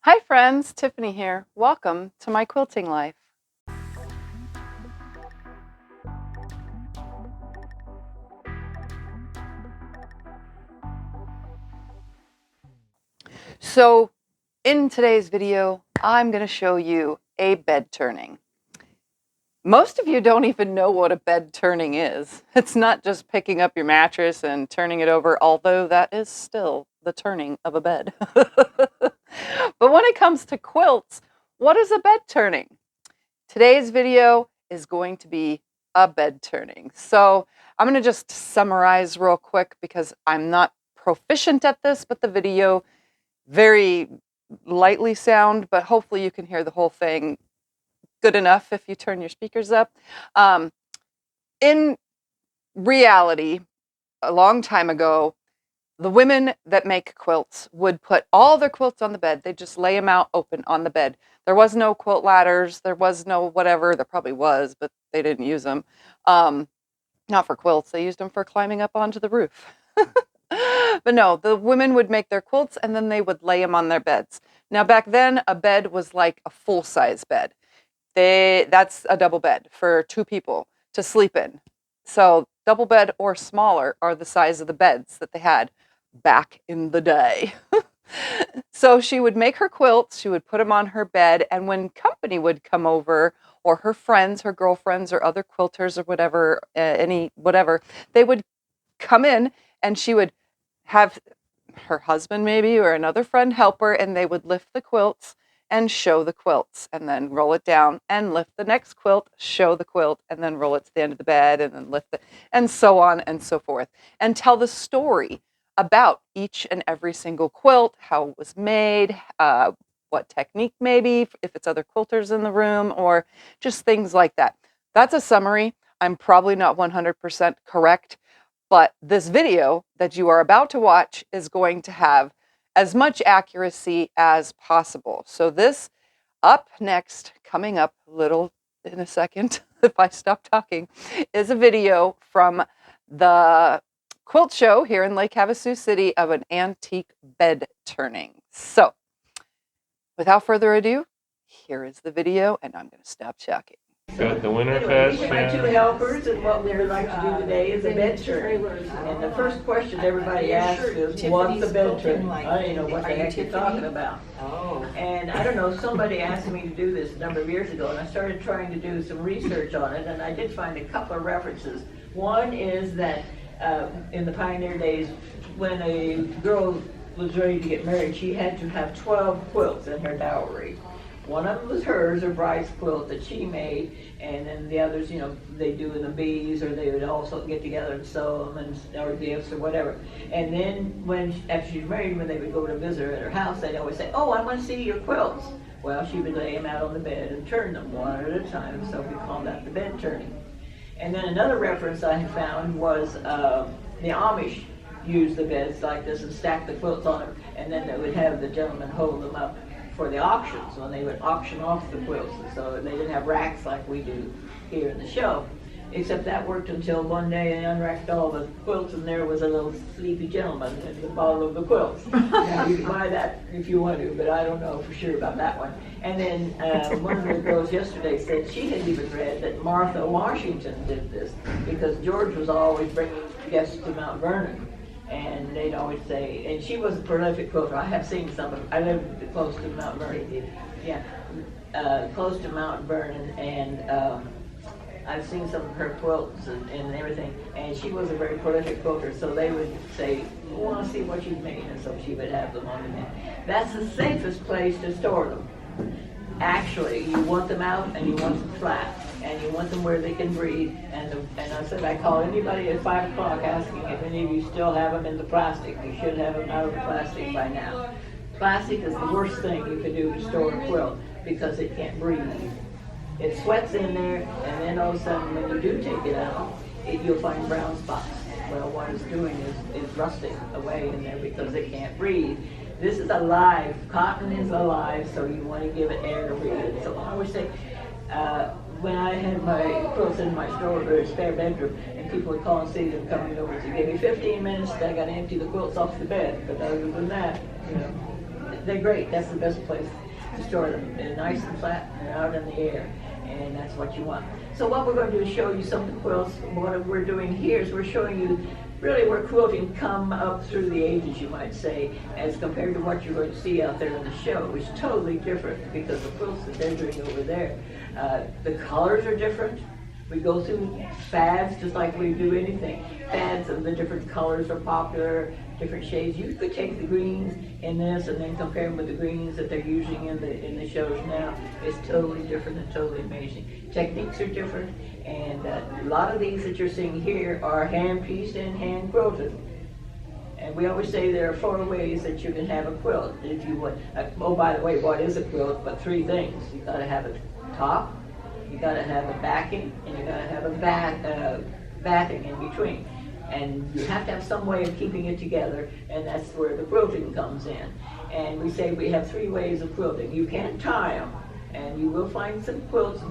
Hi friends, Tiffany here. Welcome to my quilting life. So in today's video, I'm going to show you a bed turning. Most of you don't even know what a bed turning is. It's not just picking up your mattress and turning it over, although that is still the turning of a bed. But when it comes to quilts, what is a bed turning? Today's video is going to be a bed turning. So I'm going to just summarize real quick because I'm not proficient at this, but the video very lightly sound, but hopefully you can hear the whole thing good enough if you turn your speakers up. In reality, a long time ago, the women that make quilts would put all their quilts on the bed. They'd just lay them out open on the bed. There was no quilt ladders. There was no whatever. There probably was, but they didn't use them. Not for quilts. They used them for climbing up onto the roof. But no, the women would make their quilts and then they would lay them on their beds. Now back then, a bed was like a full-size bed. That's a double bed for two people to sleep in. So double bed or smaller are the size of the beds that they had back in the day. So she would make her quilts, she would put them on her bed, and when company would come over, or her friends, her girlfriends, or other quilters or whatever, they would come in and she would have her husband maybe or another friend help her, and they would lift the quilts and show the quilts and then roll it down and lift the next quilt, show the quilt, and then roll it to the end of the bed and then lift it, and so on and so forth, and tell the story about each and every single quilt, how it was made, what technique maybe, if it's other quilters in the room, or just things like that. That's a summary. I'm probably not 100% correct, but this video that you are about to watch is going to have as much accuracy as possible. So this up next, coming up little in a second, if I stop talking, is a video from the quilt show here in Lake Havasu City of an antique bed turning. So without further ado, here is the video, and I'm going to stop talking. Got the winter Anyway, these are fest. my two helpers, and what we would like to do today is a bed turning. And the first question everybody asks is, what's a bed turning? I don't know what the heck you're talking about. And I don't know, somebody asked me to do this a number of years ago, and I started trying to do some research on it, and I did find a couple of references. One is that in the pioneer days, when a girl was ready to get married, she had to have 12 quilts in her dowry. One of them was hers, her bride's quilt that she made, and then the others, you know, they do in the bees, or they would also get together and sew them, and or gifts or whatever. And then after she was married, when they would go to visit her at her house, they'd always say, "Oh, I want to see your quilts." Well, she would lay them out on the bed and turn them one at a time, so we call that the bed turning. And then another reference I had found was the Amish used the beds like this and stacked the quilts on them, and then they would have the gentleman hold them up for the auctions when they would auction off the quilts. So they didn't have racks like we do here in the show, except that worked until one day they unracked all the quilts and there was a little sleepy gentleman at the bottom of the quilts. Now you can buy that if you want to, but I don't know for sure about that one. And then one of the girls yesterday said she had even read that Martha Washington did this because George was always bringing guests to Mount Vernon. And they'd always say, and she was a prolific quilter. I have seen some of them. I lived close to Mount Vernon. Yeah, close to Mount Vernon, and I've seen some of her quilts and everything. And she was a very prolific quilter, so they would say, "We want to see what you've made," and so she would have them on the bed. That's the safest place to store them. Actually, you want them out and you want them flat, and you want them where they can breathe. And I said, I call anybody at 5 o'clock asking if any of you still have them in the plastic. You should have them out of the plastic by now. Plastic is the worst thing you can do to store a quilt because it can't breathe. It sweats in there, and then all of a sudden when you do take it out, you'll find brown spots. Well, what it's doing is rusting away in there because it can't breathe. This is alive. Cotton is alive, so you want to give it air to breathe. So I always say, when I had my quilts in my store or spare bedroom, and people would call and see them coming over to give me 15 minutes, I got to empty the quilts off the bed. But other than that, you know, they're great. That's the best place to store them. They're nice and flat and they're out in the air, and that's what you want. So what we're going to do is show you some of the quilts. What we're doing here is we're showing you really where quilting come up through the ages, you might say, as compared to what you're going to see out there in the show, which is totally different because the quilts that they're doing over there, the colors are different. We go through fads just like we do anything. Fads of the different colors are popular, different shades. You could take the greens in this and then compare them with the greens that they're using in the shows now. It's totally different and totally amazing. Techniques are different, and a lot of these that you're seeing here are hand-pieced and hand-quilted. And we always say there are 4 ways that you can have a quilt. If you want, oh, by the way, what is a quilt? But 3 things. You got to have a top, you got to have a backing, and you got to have a batting in between. And you have to have some way of keeping it together, and that's where the quilting comes in. And we say we have 3 ways of quilting. You can't tie them, and you will find some quilts.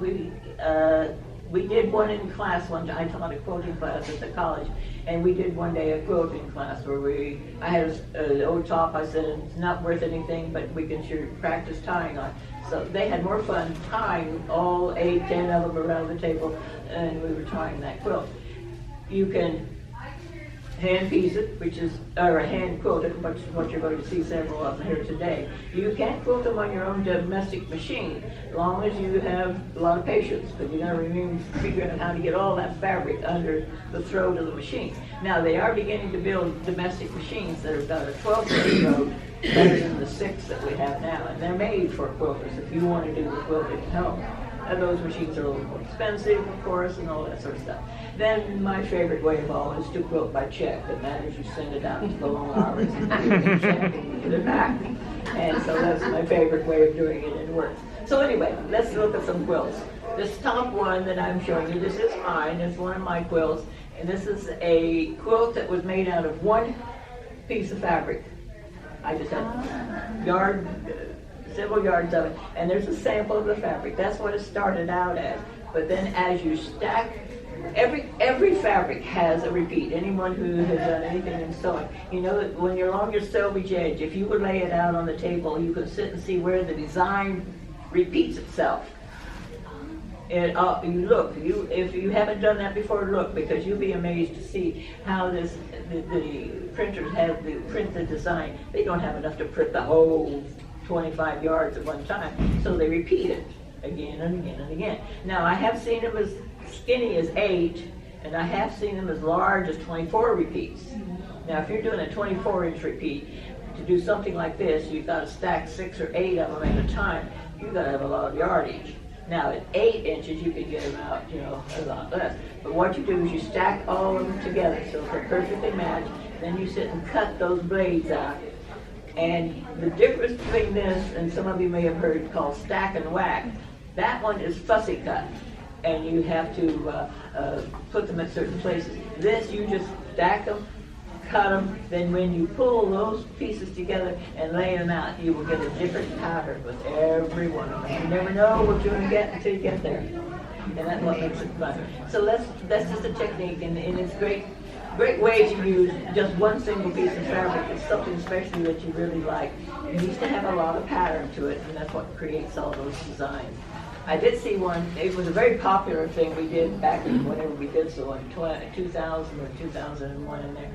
We did one in class one time. I taught a quilting class at the college, and we did one day a quilting class where I had an old top. I said it's not worth anything, but we can sure practice tying on. So they had more fun tying all 8, 10 of them around the table, and we were tying that quilt. You can hand piece it, or hand quilt it, which is what you're going to see several of them here today. You can quilt them on your own domestic machine, as long as you have a lot of patience, but you got to remember figuring out how to get all that fabric under the throat of the machine. Now they are beginning to build domestic machines that have got a 12-foot throat, better than the 6 that we have now, and they're made for quilters if you want to do the quilting at home. And those machines are a little more expensive, of course, and all that sort of stuff. Then my favorite way of all is to quilt by check, and that is you send it out to the long hours and you check and get it back. And so that's my favorite way of doing it, and it works. So anyway, let's look at some quilts. This top one that I'm showing you, this is mine, it's one of my quilts, and this is a quilt that was made out of 1 piece of fabric. I just had several yards of it, and there's a sample of the fabric. That's what it started out as. But then as you stack, every fabric has a repeat. Anyone who has done anything in sewing, you know that when you're along your selvage edge, if you would lay it out on the table, you can sit and see where the design repeats itself. And you look, if you haven't done that before, look, because you'll be amazed to see how the printers have the print the design. They don't have enough to print the whole 25 yards at one time, so they repeat it again and again and again. Now I have seen them as skinny as 8, and I have seen them as large as 24 repeats. Now if you're doing a 24-inch repeat, to do something like this, you've got to stack 6 or 8 of them at a time. You've got to have a lot of yardage. Now at 8 inches, you can get them out, a lot less. But what you do is you stack all of them together so they're perfectly matched. Then you sit and cut those blades out. And the difference between this, and some of you may have heard called stack and whack, that one is fussy cut, and you have to put them at certain places. This, you just stack them, cut them, then when you pull those pieces together and lay them out, you will get a different pattern with every one of them. You never know what you're going to get until you get there, and that's what makes it fun. So that's just a technique, and it's great way to use just one single piece of fabric. It's something especially that you really like. It needs to have a lot of pattern to it, and that's what creates all those designs. I did see one, it was a very popular thing we did back whenever we did so in 2000 or 2001 in there.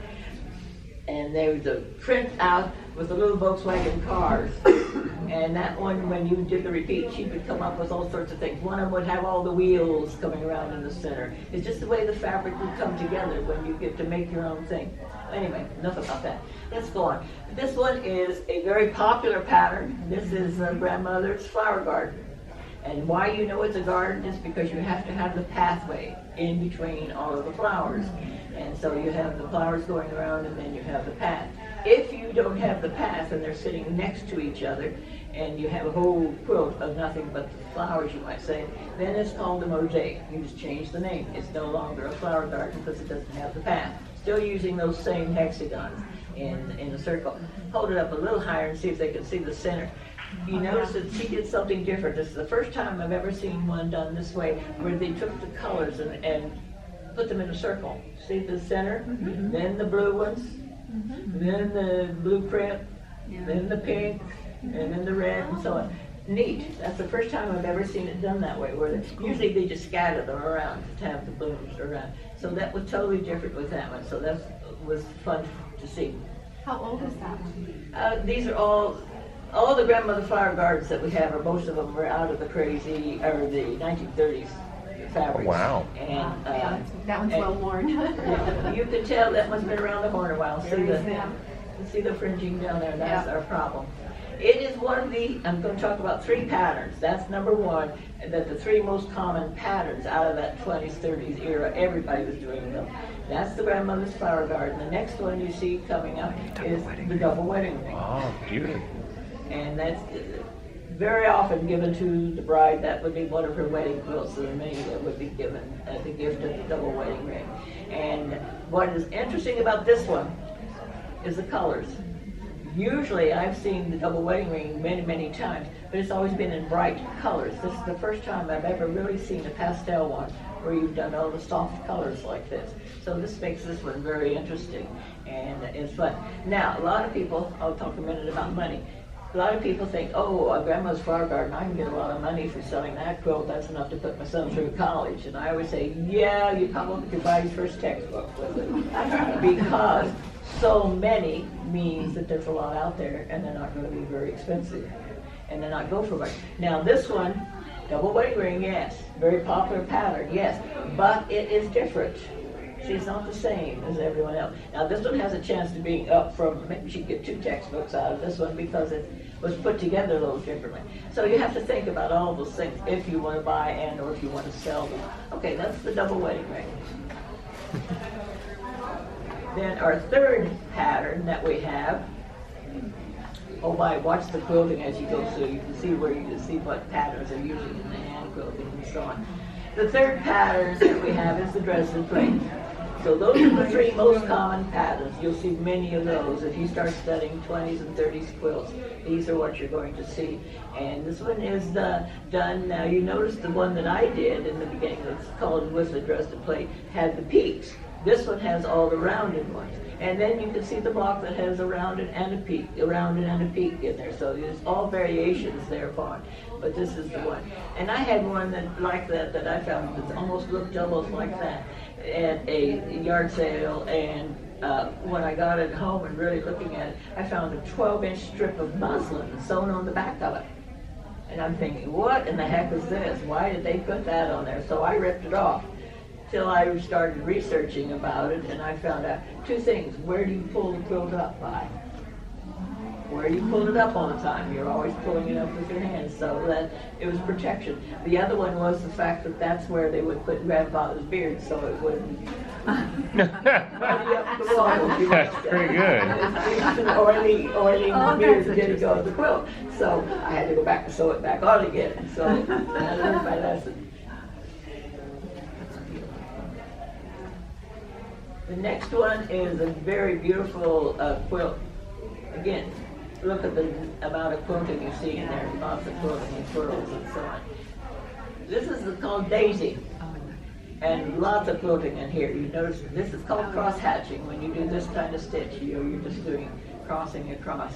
And there was a print out with the little Volkswagen cars. And that one, when you did the repeat, she would come up with all sorts of things. One of them would have all the wheels coming around in the center. It's just the way the fabric would come together when you get to make your own thing. Anyway, enough about that. Let's go on. This one is a very popular pattern. This is grandmother's flower garden. And why you know it's a garden is because you have to have the pathway in between all of the flowers. And so you have the flowers going around, and then you have the path. If you don't have the path and they're sitting next to each other, and you have a whole quilt of nothing but the flowers, you might say, then it's called a mosaic. You just change the name. It's no longer a flower garden because it doesn't have the path. Still using those same hexagons in a circle. Hold it up a little higher and see if they can see the center. You notice that she did something different. This is the first time I've ever seen one done this way, where they took the colors and put them in a circle. See the center, then the blue ones, then the blue print, then the pink, and then the red, and so on. Neat. That's the first time I've ever seen it done that way, where usually they just scatter them around to have the blooms around. So that was totally different with that one. So that was fun to see. How old is that one? These are all the grandmother flower gardens that we have, or most of them were out of the crazy, or the 1930s fabrics. Oh, wow. And, that one's well worn. yeah, you can tell that one's been around the horn a while. See the fringing down there, that's our problem. It is one of the, I'm going to talk about 3 patterns. That's number one, that the 3 most common patterns out of that 20s, 30s era, everybody was doing them. That's the grandmother's flower garden. The next one you see coming up is the double wedding ring. Oh, beautiful. And that's very often given to the bride. That would be one of her wedding quilts. There are many that would be given as a gift of the double wedding ring. And what is interesting about this one is the colors. Usually I've seen the double wedding ring many, many times, but it's always been in bright colors. This is the first time I've ever really seen a pastel one where you've done all the soft colors like this. So this makes this one very interesting, and it's fun. Now, a lot of people, I'll talk a minute about money. A lot of people think, oh, a grandma's flower garden, I can get a lot of money for selling that quilt. That's enough to put my son through college. And I always say, yeah, you probably could buy his first textbook with it. Because so many means that there's a lot out there, and they're not going to be very expensive, and they're not go for much. Now this one, double wedding ring, yes, very popular pattern, yes, but it is different. She's not the same as everyone else. Now this one has a chance to be up from, maybe she could get 2 textbooks out of this one because it was put together a little differently. So you have to think about all those things if you want to buy and or if you want to sell them. Okay, that's the double wedding ring. Then our third pattern that we have, oh my, watch the quilting as you go through. You can see where you can see what patterns are using in the hand quilting and so on. The third pattern that we have is the Dresden plate. So those are the 3 most common patterns. You'll see many of those. If you start studying 20s and 30s quilts, these are what you're going to see. And this one is done, now you notice the one that I did in the beginning, it's called with the Dresden plate, had the peaks. This one has all the rounded ones. And then you can see the block that has a rounded and a peak, a rounded and a peak in there. So there's all variations thereupon. But this is the one. And I had one that like that I found that almost looked almost like that at a yard sale. And when I got it home and really looking at it, I found a 12-inch strip of muslin sewn on the back of it. And I'm thinking, what in the heck is this? Why did they put that on there? So I ripped it off. Till I started researching about it, and I found out 2 things. Where do you pull the quilt up by? Where do you pull it up all the time? You're always pulling it up with your hands, so that it was protection. The other one was the fact that that's where they would put grandfather's beard, so it wouldn't That's pretty good. Oily beard didn't go with the quilt. So I had to go back and sew it back on again. So I learned my lesson. The next one is a very beautiful quilt. Again, look at the amount of quilting you see in there, lots of quilting and frills and so on. This is called Daisy, and lots of quilting in here. You notice this is called cross-hatching. When you do this kind of stitch, you're just doing crossing across,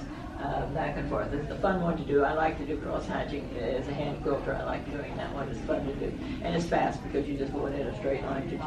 back and forth. It's a fun one to do. I like to do cross-hatching as a hand quilter. I like doing that one. It's fun to do, and it's fast because you just go in a straight line.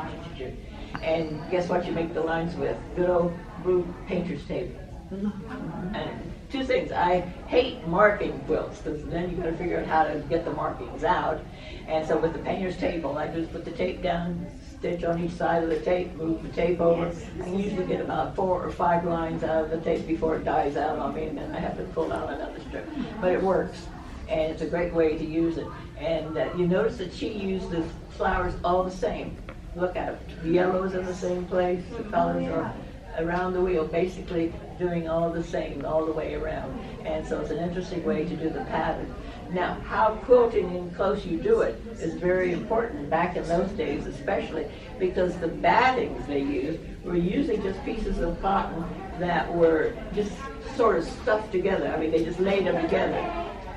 And guess what you make the lines with? Good old blue painter's tape. And 2 things. I hate marking quilts because then you've got to figure out how to get the markings out. And so with the painter's tape, all I do is put the tape down, stitch on each side of the tape, move the tape over. I can usually get about 4 or 5 lines out of the tape before it dies out on me, and then I have to pull out another strip. But it works, and it's a great way to use it. And you notice that she used the flowers all the same. Look at it. The yellow's in the same place. The colors are around the wheel, basically doing all the same all the way around. And so it's an interesting way to do the pattern. Now, how quilting and close you do it is very important back in those days, especially because the battings they used were usually just pieces of cotton that were just sort of stuffed together. I mean, they just laid them together.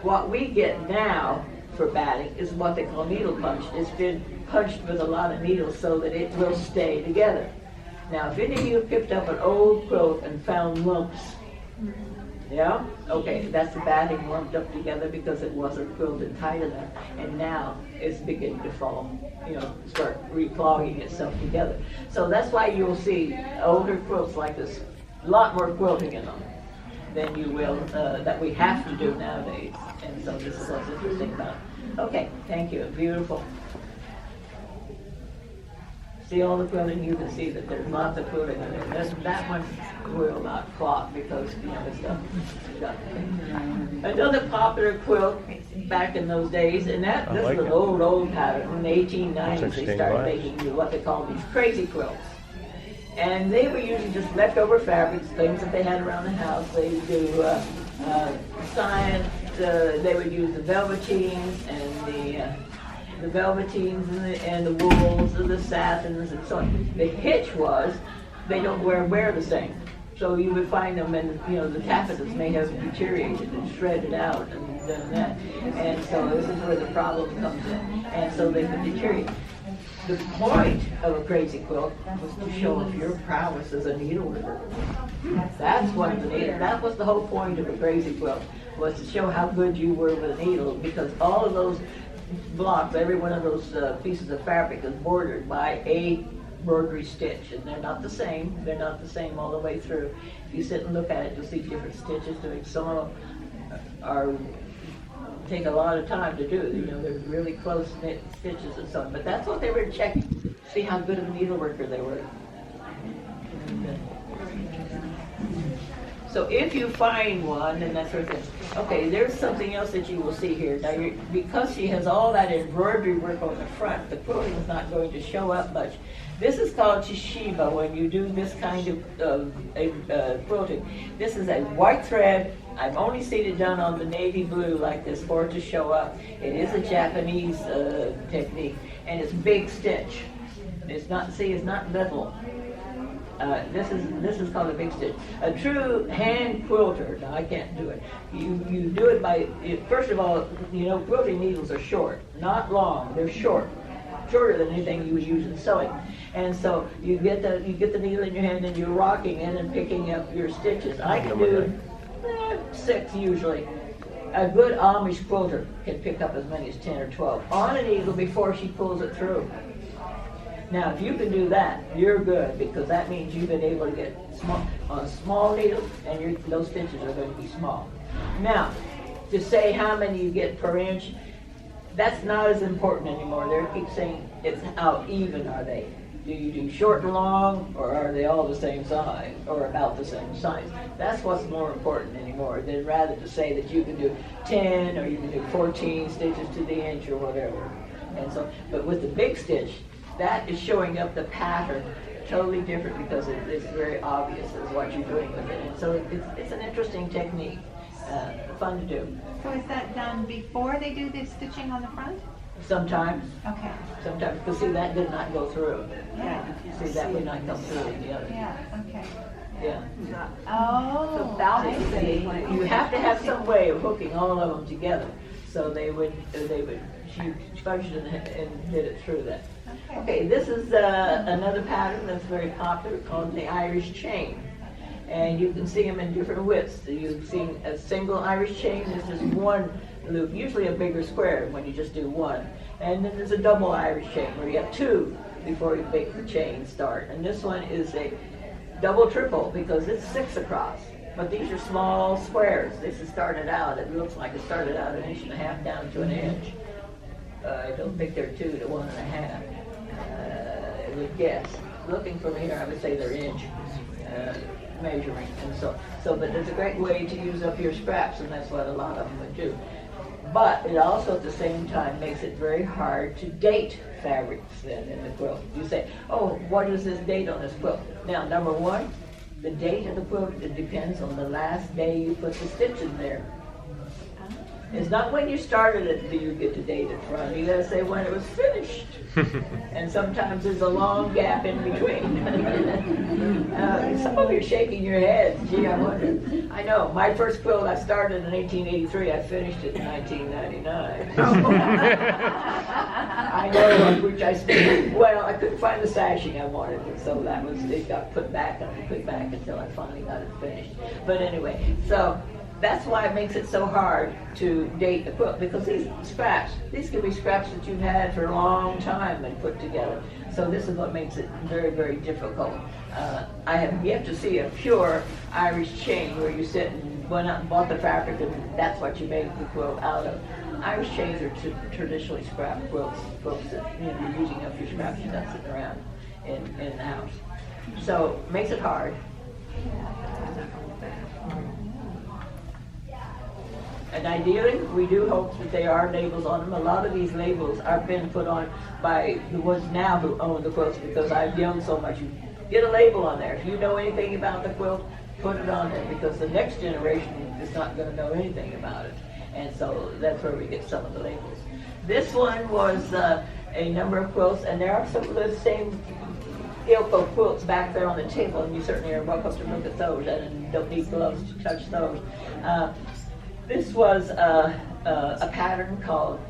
What we get now for batting is what they call needle punch. It's been punched with a lot of needles so that it will stay together. Now, if any of you have picked up an old quilt and found lumps, Yeah? Okay, that's the batting warmed up together because it wasn't quilted tight enough. And now it's beginning to fall, start reclogging itself together. So that's why you'll see older quilts like this, a lot more quilting in them than you will, that we have to do nowadays. And so this is what's interesting about it. Okay, thank you, beautiful. See all the quilting, you can see that there's lots of quilting in there. That one will not clog because, it's done. Another popular quilt back in those days, and this like is an it. old pattern. In the 1890s, they 16 started lines. making what they call these crazy quilts. And they were using just leftover fabrics, things that they had around the house. They would do science, they would use the velveteens and the velveteens and the wools and the satins and so on. The hitch was they don't wear the same. So you would find them, and the taffetas may have deteriorated and shredded out and done that. And so this is where the problem comes in. And so they could deteriorate. The point of a crazy quilt was to show off your prowess as a needleworker. That's what that was the whole point of a crazy quilt, was to show how good you were with a needle, because all of those blocks, every one of those pieces of fabric is bordered by a embroidery stitch, and they're not the same. They're not the same all the way through. If you sit and look at it, you'll see different stitches doing. Some of them take a lot of time to do. They're really close knit stitches and so on. But that's what they were checking. See how good of a needleworker they were. So if you find one, and that sort of thing. Okay, there's something else that you will see here. Now, because she has all that embroidery work on the front, the quilting is not going to show up much. This is called chishiba when you do this kind of quilting. This is a white thread. I've only seen it done on the navy blue like this for it to show up. It is a Japanese technique, and it's big stitch. It's not little. This is called a big stitch. A true hand quilter, now I can't do it. You do it by, first of all, quilting needles are short, not long, they're short. Shorter than anything you would use in sewing. And so you get the needle in your hand and you're rocking in and picking up your stitches. I can do 6 usually. A good Amish quilter can pick up as many as 10 or 12 on a needle before she pulls it through. Now, if you can do that, you're good, because that means you've been able to get on a small needle, and those stitches are going to be small. Now, to say how many you get per inch, that's not as important anymore. They keep saying it's how even are they. Do you do short and long, or are they all the same size, or about the same size? That's what's more important anymore, than rather to say that you can do 10 or you can do 14 stitches to the inch or whatever. And so, but with the big stitch, that is showing up the pattern totally different, because it's very obvious as what you're doing with it. And so it's an interesting technique, fun to do. So is that done before they do the stitching on the front? Sometimes, Okay. because see, that did not go through. Yeah. See, that would not come through in the other. Yeah, okay. Yeah. Oh. So that I is see. You have to have some way of hooking all of them together. So she functioned and did it through that. Okay, this is another pattern that's very popular called the Irish chain. And you can see them in different widths. You've seen a single Irish chain, there's just one loop, usually a bigger square when you just do one. And then there's a double Irish chain where you have 2 before you make the chain start. And this one is a double triple because it's 6 across. But these are small squares. This is started out, it looks like it started out 1.5 inches down to 1 inch. I don't think they're 2 to 1.5. I would guess. Looking from here, I would say they're inch measuring. And but it's a great way to use up your scraps, and that's what a lot of them would do. But it also at the same time makes it very hard to date fabrics then in the quilt. You say, oh, what is this date on this quilt? Now, number 1, the date of the quilt, it depends on the last day you put the stitch in there. It's not when you started it do you get the date in front. You gotta say when it was finished. And sometimes there's a long gap in between. Some of you are shaking your heads. Gee, I wonder. I know, my first quilt I started in 1883, I finished it in 1999. I know, which I spent, well, I couldn't find the sashing I wanted, and so it got put back until I finally got it finished. But anyway, so that's why it makes it so hard to date the quilt, because these can be scraps that you've had for a long time and put together. So this is what makes it very, very difficult. I have yet to see a pure Irish chain where you sit and went out and bought the fabric and that's what you made the quilt out of. Irish chains are traditionally scrap quilts that you're using up your scraps you've got sitting around in the house. So it makes it hard. And ideally, we do hope that there are labels on them. A lot of these labels are been put on by the ones now who own the quilts, because I've yelled so much. You get a label on there. If you know anything about the quilt, put it on there, because the next generation is not going to know anything about it. And so that's where we get some of the labels. This one was a number of quilts, and there are some of the same ilk of quilts back there on the table, and you certainly are welcome to look at those, and don't need gloves to touch those. This was a pattern called,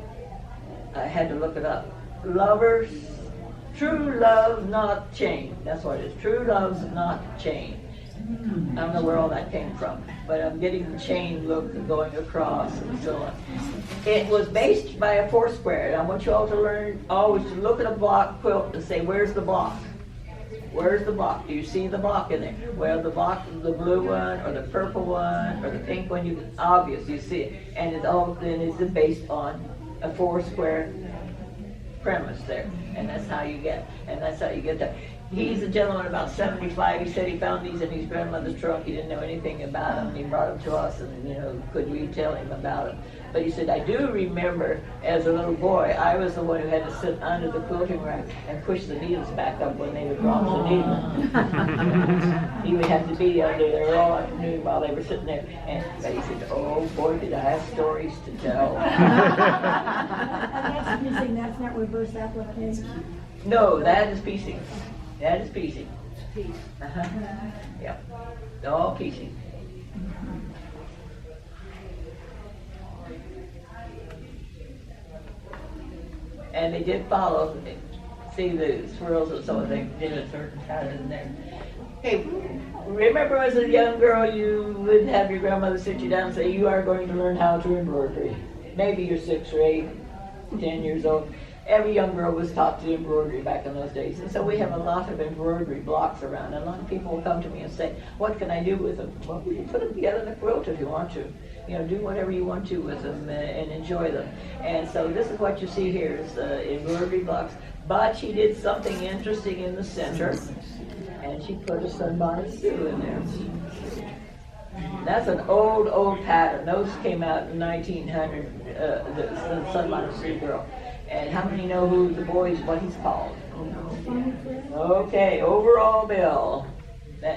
I had to look it up, Lovers, True Love Not Chain. That's what it is, True Love's Not Chain. I don't know where all that came from, but I'm getting the chain look going across and so on. It was based by a foursquare, and I want you all to learn always to look at a block quilt and say, where's the block? Where's the block? Do you see the block in there? Well, the block, the blue one, or the purple one, or the pink one, obvious, you see it. And it's based on a foursquare premise there. And that's how you get that. He's a gentleman about 75. He said he found these in his grandmother's trunk. He didn't know anything about them. He brought them to us, and could we tell him about them? But he said, I do remember as a little boy, I was the one who had to sit under the quilting rack and push the needles back up when they would drop the needle. He would have to be under there all afternoon while they were sitting there. But he said, oh boy, did I have stories to tell. And you're saying that's not reverse application? No, that is piecing. That is piecing. Uh-huh. Yeah, all piecing. And they did follow, see the swirls and so on, they did a certain pattern in there. Hey, remember as a young girl you would have your grandmother sit you down and say, you are going to learn how to embroider. Maybe you're 6 or 8, 10 years old. Every young girl was taught to embroidery back in those days. And so we have a lot of embroidery blocks around. And a lot of people will come to me and say, what can I do with them? Well, you can put them together in a quilt if you want to. Do whatever you want to with them and enjoy them. And so this is what you see here is embroidery blocks. But she did something interesting in the center. And she put a Bonnet Sue in there. That's an old pattern. Those came out in 1900, the Bonnet Sue girl. And how many know who the boy is, what he's called? Okay, Overall Bill.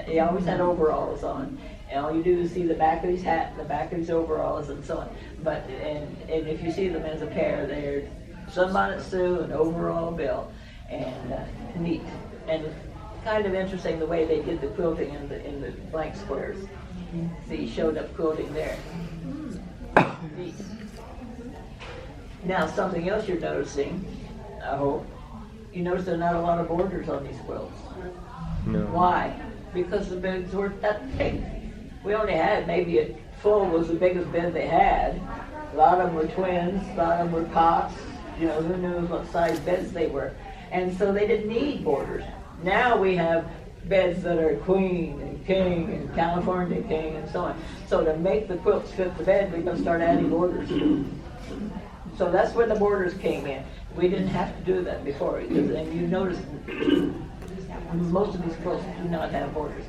He always had overalls on. And all you do is see the back of his hat, the back of his overalls, and so on. But and if you see them as a pair, they're Sunbonnet Sue and Overall Bill, and neat and kind of interesting the way they did the quilting in the blank squares. See, showed up quilting there. Neat. Now, something else you're noticing, I hope, you notice there are not a lot of borders on these quilts. No. Why? Because the beds weren't that big. We only had maybe a full was the biggest bed they had. A lot of them were twins, a lot of them were cots. Who knew what size beds they were. And so they didn't need borders. Now we have beds that are queen and king and California king and so on. So to make the quilts fit the bed, we're going to start adding borders. So that's where the borders came in. We didn't have to do that before. And you notice most of these quilts do not have borders.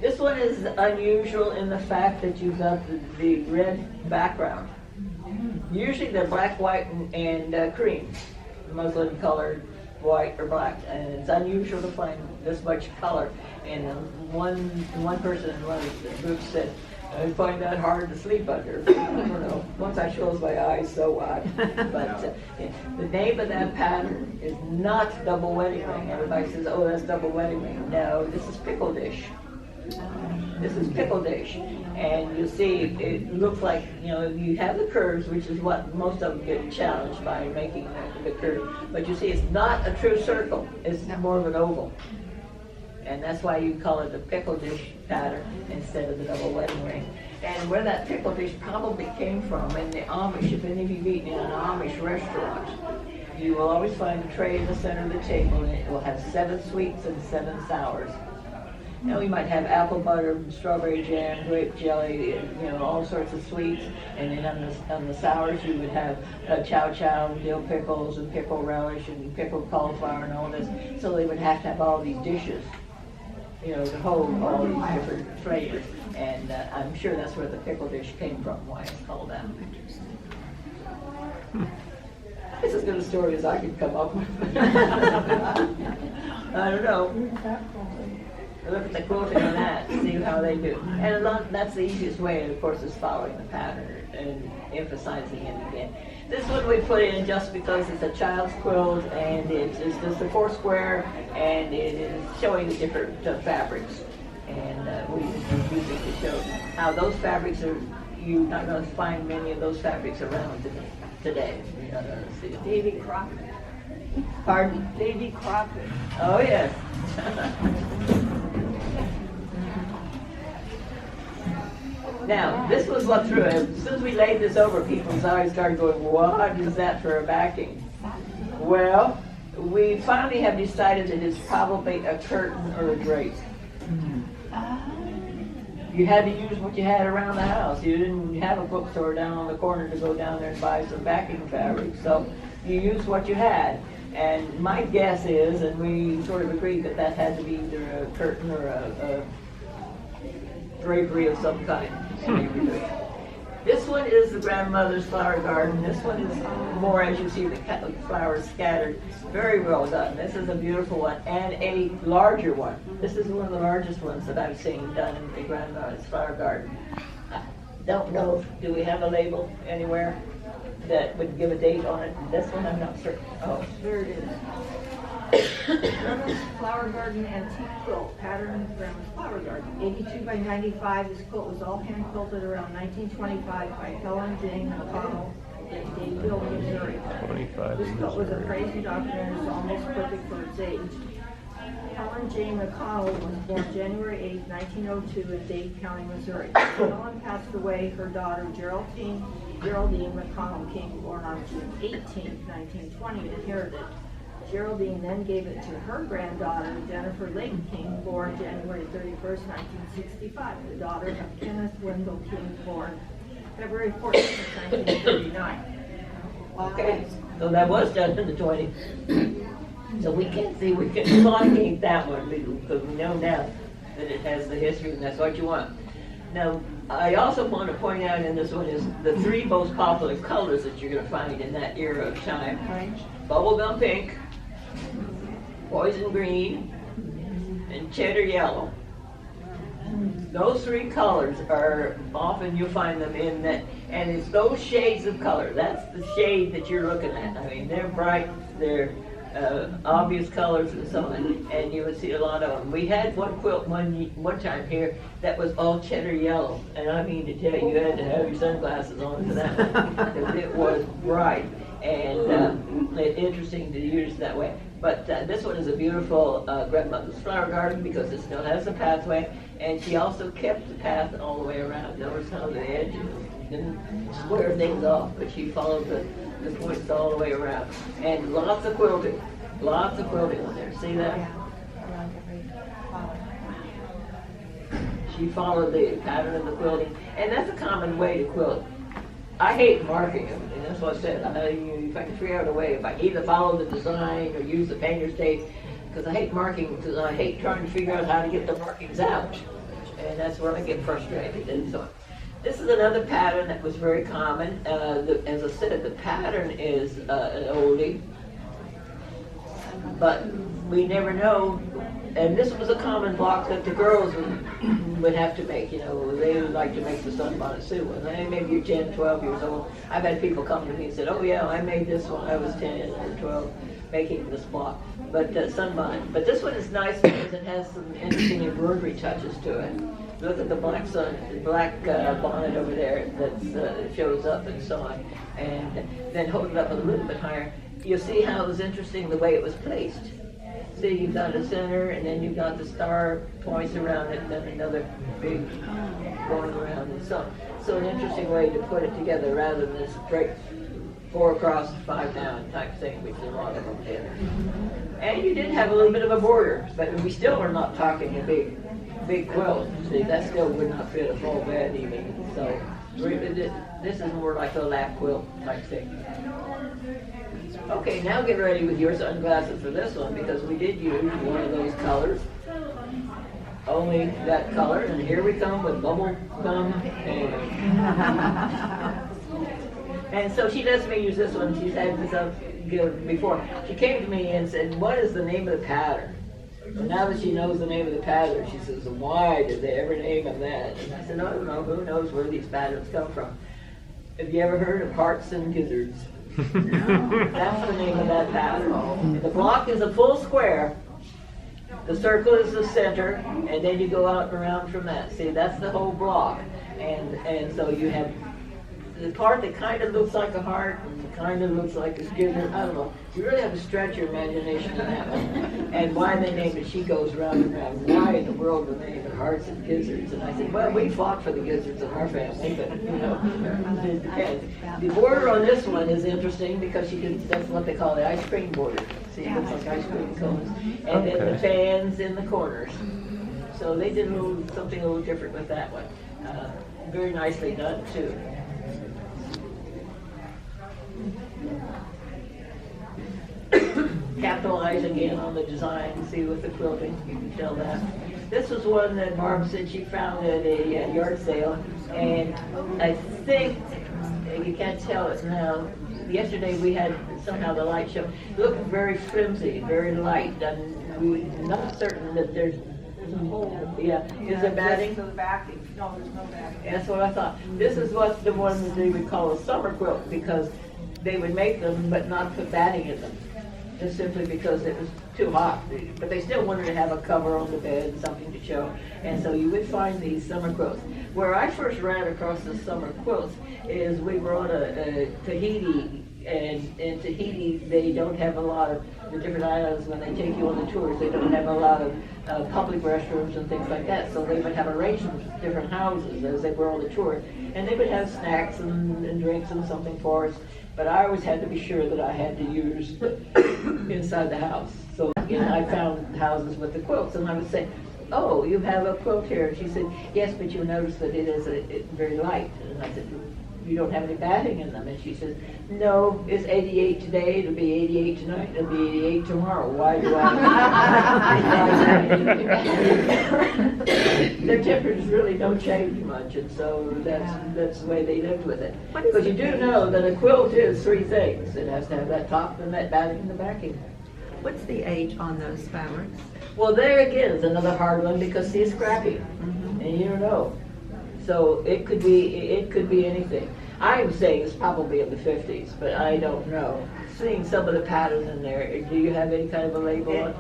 This one is unusual in the fact that you've got the red background. Usually they're black, white, and cream, muslin colored, white or black, and it's unusual to find this much color. And one person in one of the groups said, I find that hard to sleep under. I don't know. Once I close my eyes, so what? But the name of that pattern is not double wedding ring. Everybody says, oh, that's double wedding ring. No, this is Pickle Dish. This is Pickle Dish. And you'll see, it looks like, you have the curves, which is what most of them get challenged by making the curve. But you see, it's not a true circle. It's more of an oval. And that's why you call it the Pickle Dish pattern instead of the double wedding ring. And where that pickle dish probably came from, in the Amish, if any of you've eaten in an Amish restaurant, you will always find a tray in the center of the table, and it will have 7 sweets and 7 sours. Now we might have apple butter, strawberry jam, grape jelly, all sorts of sweets. And then on the sours, you would have chow chow, dill pickles, and pickle relish, and pickled cauliflower, and all this. So they would have to have all these dishes, to hold all these different flavors. And I'm sure that's where the pickle dish came from, why it's called that. It's as good a story as I could come up with. I don't know. Look at the quilting on that, see how they do. And that's the easiest way, and of course, is following the pattern and emphasizing it again. This one we put in just because it's a child's quilt, and it's just a 4 square, and it is showing the different fabrics. And we use it to show how those fabrics are, you're not going to find many of those fabrics around today. You're not going to see them. Davy Crockett. Pardon? Davy Crockett. Oh, yes. Now, this was what threw it. As soon as we laid this over, people's eyes started going, what is that for a backing? Well, we finally have decided that it's probably a curtain or a drape. You had to use what you had around the house. You didn't have a bookstore down on the corner to go down there and buy some backing fabric. So you used what you had. And my guess is, and we sort of agreed that had to be either a curtain or a drapery of some kind. This one is the grandmother's flower garden. This one is more, as you see, the flowers scattered. Very well done. This is a beautiful one, and a larger one. This is one of the largest ones that I've seen done in the grandmother's flower garden. I don't know, do we have a label anywhere that would give a date on it? This one, I'm not certain. Oh, There it is. Grandma's Flower Garden Antique Quilt, pattern Grandma's Flower Garden. 82 by 95. This quilt was all hand quilted around 1925 by Helen Jane McConnell in Dadeville, Missouri. 25 This in quilt was Missouri. appraised and documented as almost perfect for its age. Helen Jane McConnell was born January 8, 1902 in Dade County, Missouri. When Helen passed away, her daughter Geraldine McConnell King, born on June 18, 1920, inherited. Geraldine then gave it to her granddaughter, Jennifer Lake King, born January 31st, 1965, the daughter of Kenneth Wendell King, born February 14th, 1939. okay. So that was done in the 20s. So we can elongate that one because we know now that it has the history, and that's what you want. Now, I also want to point out in this one is the 3 most popular colors that you're going to find in that era of time. Bubblegum pink, poison green, and cheddar yellow. Those 3 colors are often you'll find them in that, and it's those shades of color. That's the shade that you're looking at. I mean, they're bright, they're obvious colors and so on, and you would see a lot of them. We had one quilt one time here that was all cheddar yellow, and I mean to tell you, you had to have your sunglasses on for that one, because it was bright and interesting to use that way. But this one is a beautiful grandmother's flower garden because it still has a pathway, and she also kept the path all the way around. Notice how the edges didn't square things off, but she followed the points all the way around. And lots of quilting on there. See that? She followed the pattern of the quilting, and that's a common way to quilt. I hate marking them, and that's what I said. If I can figure out a way, if I either follow the design or use the painter's tape, because I hate marking, because I hate trying to figure out how to get the markings out, and that's where I get frustrated. And so, this is another pattern that was very common. As I said, the pattern is an oldie, but we never know. And this was a common block that the girls would have to make. They would like to make the Bonnet Sue. And maybe you're 10, 12 years old. I've had people come to me and said, oh yeah, I made this when I was 10 or 12, making this block. But sunbonnet. But this one is nice because it has some interesting embroidery touches to it. Look at the black bonnet over there that shows up and so on. And then hold it up a little bit higher. You'll see how it was interesting the way it was placed. See, you've got a center, and then you've got the star points around it, and then another big going around. And so an interesting way to put it together rather than this straight 4 across, 5 down type thing, which a lot of them did. And you did have a little bit of a border, but we still are not talking a big quilt. See, that still would not fit a full bed even. So this is more like a lap quilt type thing. Okay, now get ready with your sunglasses for this one, because we did use one of those colors. Only that color, and here we come with bubble gum and so she lets me use this one. She's had this up before. She came to me and said, "What is the name of the pattern?" And now that she knows the name of the pattern, she says, "Why did they ever name them that?" And I said, "I don't know. Who knows where these patterns come from?" Have you ever heard of hearts and gizzards? That's the name of that pattern. The block is a full square. The circle is the center, and then you go out and around from that. See, that's the whole block. And so you have the part that kind of looks like a heart and kind of looks like a gizzard. I don't know. You really have to stretch your imagination on that one. And why they named it, she goes round and round. Why in the world do they name it hearts and gizzards? And I said, well, we fought for the gizzards in our family, but you know, it depends. The border on this one is interesting because that's what they call the ice cream border. See, it looks like ice cream cones. And then the fans in the corners. So they did something a little different with that one. Very nicely done too. Capitalize again on the design, see with the quilting, you can tell that. This was one that Barb said she found at a yard sale, and I think, you can't tell it now, yesterday we had somehow the light show, it looked very flimsy, very light, and we're not certain that there's a hole. Yeah, is there batting? The backing. No, there's no backing. That's what I thought. This is what the one that they would call a summer quilt, because they would make them but not put batting in them, just simply because it was too hot. But they still wanted to have a cover on the bed, something to show. And so you would find these summer quilts. Where I first ran across the summer quilts is we were on a Tahiti, and in Tahiti they don't have a lot of the different islands. When they take you on the tours, they don't have a lot of public restrooms and things like that. So they would have arrangements with different houses as they were on the tour, and they would have snacks and drinks and something for us. But I always had to be sure that I had to use inside the house. So I found houses with the quilts, and I would say, "Oh, you have a quilt here." And she said, "Yes, but you'll notice that it is very light." And I said, "You don't have any batting in them?" And she said, "No, it's 88 today, it'll be 88 tonight, it'll be 88 tomorrow. Why do I?" Their temperatures really don't change much, and so that's the way they lived with it. Because you do know that a quilt is 3 things. It has to have that top and that batting and the backing. What's the age on those fabrics? Well, there again is another hard one, because see, it's scrappy, and you don't know. So it could be anything. I'm saying it's probably in the 50s, but I don't know. Seeing some of the patterns in there, do you have any kind of a label on it?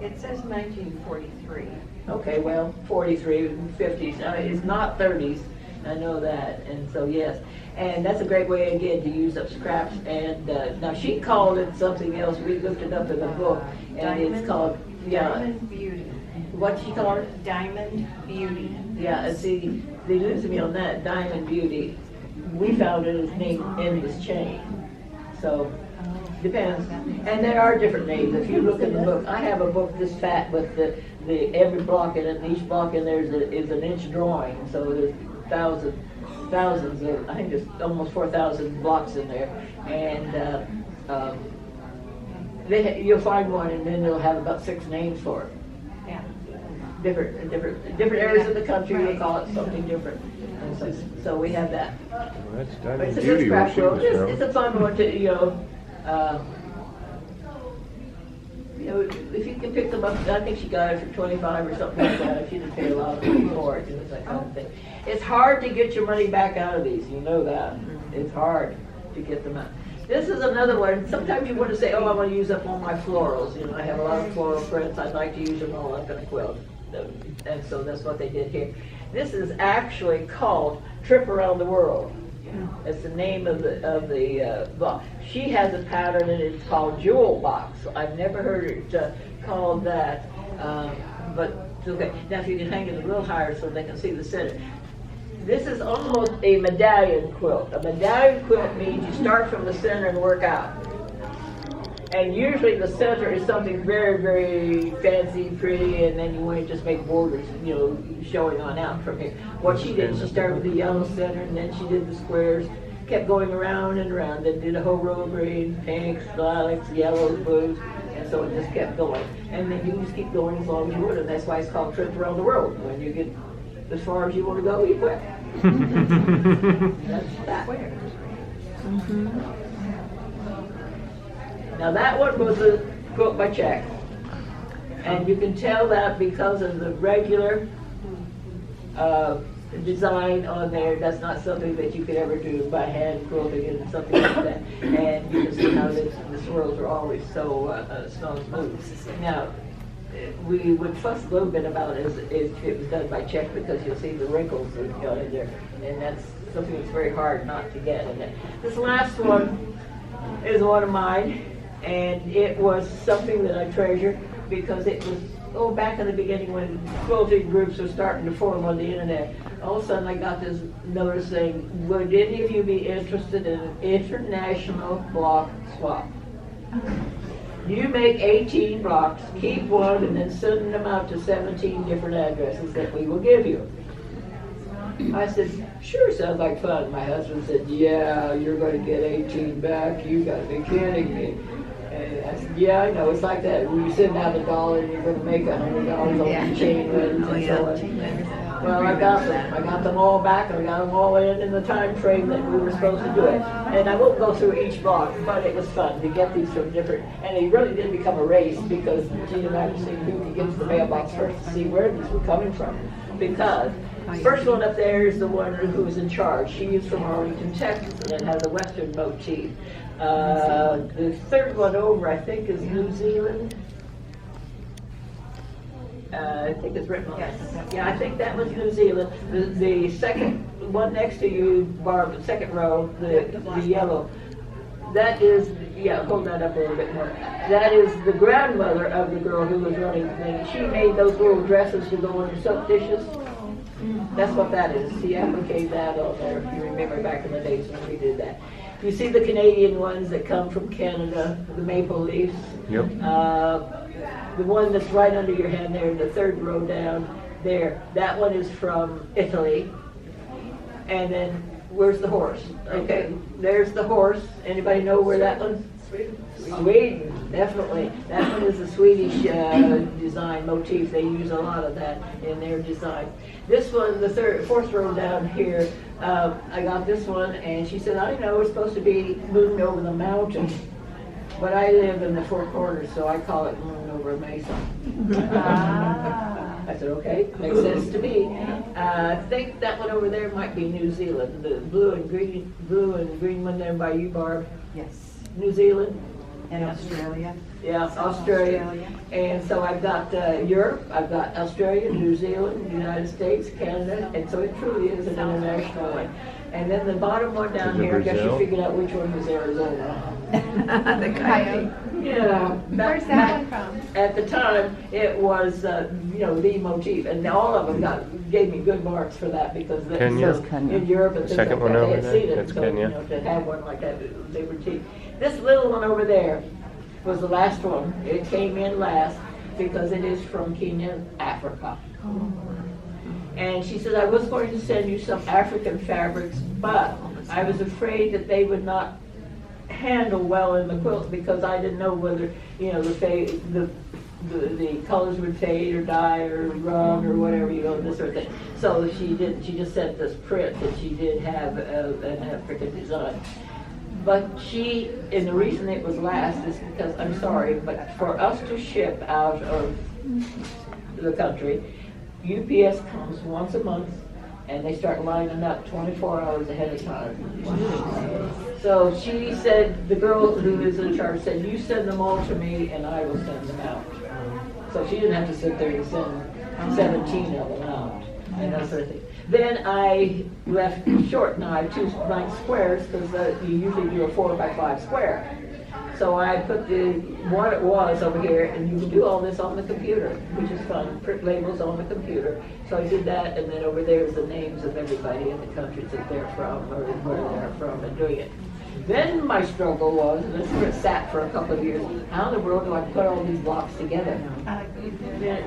It says 1943. Okay, well, 43, 50s. It's not 30s. I know that, and so yes. And that's a great way, again, to use up scraps. And now she called it something else. We looked it up in the book, and it's called, Diamond Beauty. what she called it? Diamond Beauty. Yeah, and see, they lose me on that, Diamond Beauty. We found it as named Endless Chain. So, depends. And there are different names. If you look in the book, I have a book this fat with the every block in it, and each block in there is an inch drawing. So there's thousands of, I think there's almost 4,000 blocks in there. And you'll find one, and then they'll have about 6 names for it. Yeah. Different areas of the country will call it something different. And so we have that. Well, that's But Diamond it's a Beauty good where scrap she quilt. was It's from. a fun one to, if you can pick them up, I think she got it for 25 or something like that. If you didn't pay a lot of money for it, it's that kind of thing. It's hard to get your money back out of these, you know that. It's hard to get them out. This is another one. Sometimes you want to say, oh, I want to use up all my florals. I have a lot of floral prints. I'd like to use them all up in a quilt. And so that's what they did here. This is actually called Trip Around the World. That's the name of the box. She has a pattern and it's called Jewel Box. I've never heard it called that, but it's okay. Now if you can hang it a little higher so they can see the center. This is almost a medallion quilt. A medallion quilt means you start from the center and work out. And usually the center is something very, very fancy, pretty, and then you want to just make borders, you know, showing on out from here. What she did, she started with the yellow center, and then she did the squares, kept going around and around, then did a whole row of green, pinks, lilacs, yellows, blues, and so it just kept going. And then you just keep going as long as you would, and that's why it's called Trip Around the World. When you get as far as you want to go, you quit. That's that. Now that one was a quilt by check. And you can tell that because of the regular design on there. That's not something that you could ever do by hand quilting and something like that. And you can see how the swirls are always so smooth. Now, we would fuss a little bit about it if it was done by check because you'll see the wrinkles that go in there. And that's something that's very hard not to get in there. This last one is one of mine. And it was something that I treasure because it was, back in the beginning when quilting groups were starting to form on the internet. All of a sudden I got this notice saying, would any of you be interested in an international block swap? You make 18 blocks, keep one, and then send them out to 17 different addresses that we will give you. I said, sure, sounds like fun. My husband said, yeah, you're going to get 18 back. You got to be kidding me. And I said, yeah, I know. It's like that. When you send out $1 and you're going to make $100 on the chain rings and so on. Well, I got them. I got them all back. I got them all in the time frame that we were supposed to do it. And I won't go through each block, but it was fun to get these from different. And they really did become a race because Gina and I were seeing who could get to the mailbox first to see where these were coming from. Because first one up there is the one who was in charge. She is from Arlington, Texas, and it has a Western motif. The third one over, I think, is New Zealand. I think it's written on it. Yeah, I think that was New Zealand. The second one next to you, Barb, the second row, the yellow, that is, hold that up a little bit more. That is the grandmother of the girl who was running the thing. She made those little dresses to go in soap dishes. That's what that is. She appliqued that on there, if you remember back in the days when we did that. You see the Canadian ones that come from Canada, the maple leaves. Yep. The one that's right under your hand there, the third row down there, that one is from Italy. And then, where's the horse? Okay, there's the horse. Anybody know where that one's? Sweden, definitely. That one is a Swedish design motif. They use a lot of that in their design. This one, the fourth row down here, I got this one, and she said, I know it's supposed to be moon over the mountain, but I live in the Four Corners, so I call it moon over a mesa. I said, okay, makes sense to me. I think that one over there might be New Zealand. The blue and green one there by you, Barb. Yes. New Zealand. And Australia. Yeah, Australia. And so I've got Europe, I've got Australia, New Zealand, United States, Canada, and so it truly is an international one. And then the bottom one down here, I guess you figured out which one was Arizona. The coyote. Yeah. Where's that one from? At the time, it was, the motif, and all of them gave me good marks for that because Kenya. In Europe and things Second like one that, over they had there? seen it. That's so, Kenya. To have one like that, they were cheap. This little one over there was the last one. It came in last because it is from Kenya, Africa. And she said, I was going to send you some African fabrics, but I was afraid that they would not handle well in the quilt because I didn't know whether, the colors would fade or die or run or whatever, this sort of thing. So she just sent this print that she did have an African design. But and the reason it was last is because, I'm sorry, but for us to ship out of the country, UPS comes once a month and they start lining up 24 hours ahead of time. So she said, the girl who is in charge said, you send them all to me and I will send them out. So she didn't have to sit there and send 17 of them out and that sort of thing. Then I left short. Now I have 2 blank squares because you usually do a 4 by 5 square. So I put what it was over here, and you can do all this on the computer, which is fun. Print labels on the computer. So I did that, and then over there is the names of everybody in the countries that they're from or where they're from and doing it. Then my struggle was, and this is where it sat for a couple of years, how in the world do I put all these blocks together?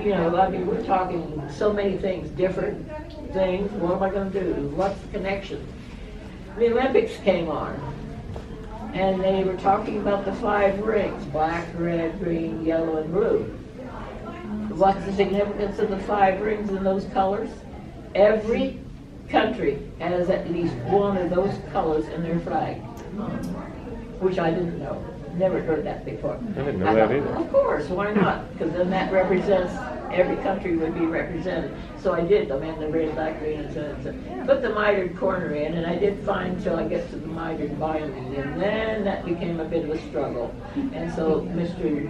You know, I mean, we're talking so many things, different things. What am I going to do? What's the connection? The Olympics came on, and they were talking about the 5 rings, black, red, green, yellow, and blue. What's the significance of the 5 rings in those colors? Every country has at least one of those colors in their flag, which I didn't know. Never heard that before. I didn't know that either. Of course, why not? Because then that represents, every country would be represented. So I did, I mean, the red, black, green, and so. Put the mitered corner in, and I did fine until I get to the mitered binding, and then that became a bit of a struggle. And so Mr.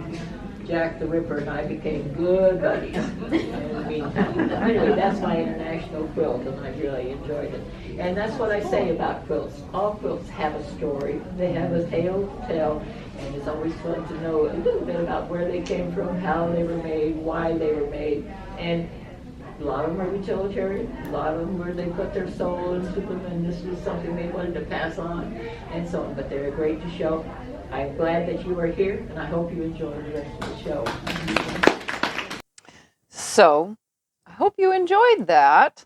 Jack the Ripper and I became good buddies. Anyway, that's my international quilt, and I really enjoyed it. And that's what I say about quilts. All quilts have a story. They have a tale to tell, and it's always fun to know a little bit about where they came from, how they were made, why they were made. And a lot of them are utilitarian. A lot of them where they put their soul into them, and this was something they wanted to pass on, and so on. But they're great to show. I'm glad that you are here, and I hope you enjoy the rest of the show. So, I hope you enjoyed that.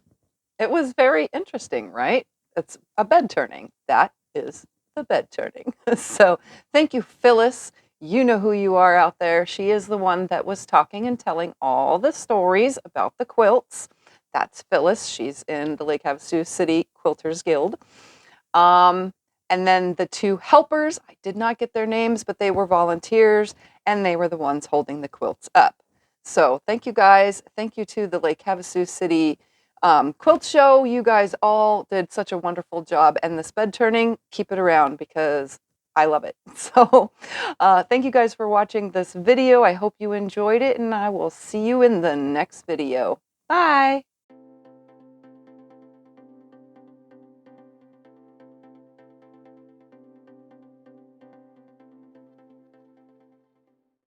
It was very interesting, right? It's a bed turning. That is the bed turning. So, thank you, Phyllis. You know who you are out there. She is the one that was talking and telling all the stories about the quilts. That's Phyllis. She's in the Lake Havasu City Quilters Guild. And then the 2 helpers, I did not get their names, but they were volunteers, and they were the ones holding the quilts up. So thank you guys. Thank you to the Lake Havasu City Quilt Show. You guys all did such a wonderful job. And this bed turning, keep it around because I love it. So thank you guys for watching this video. I hope you enjoyed it, and I will see you in the next video. Bye.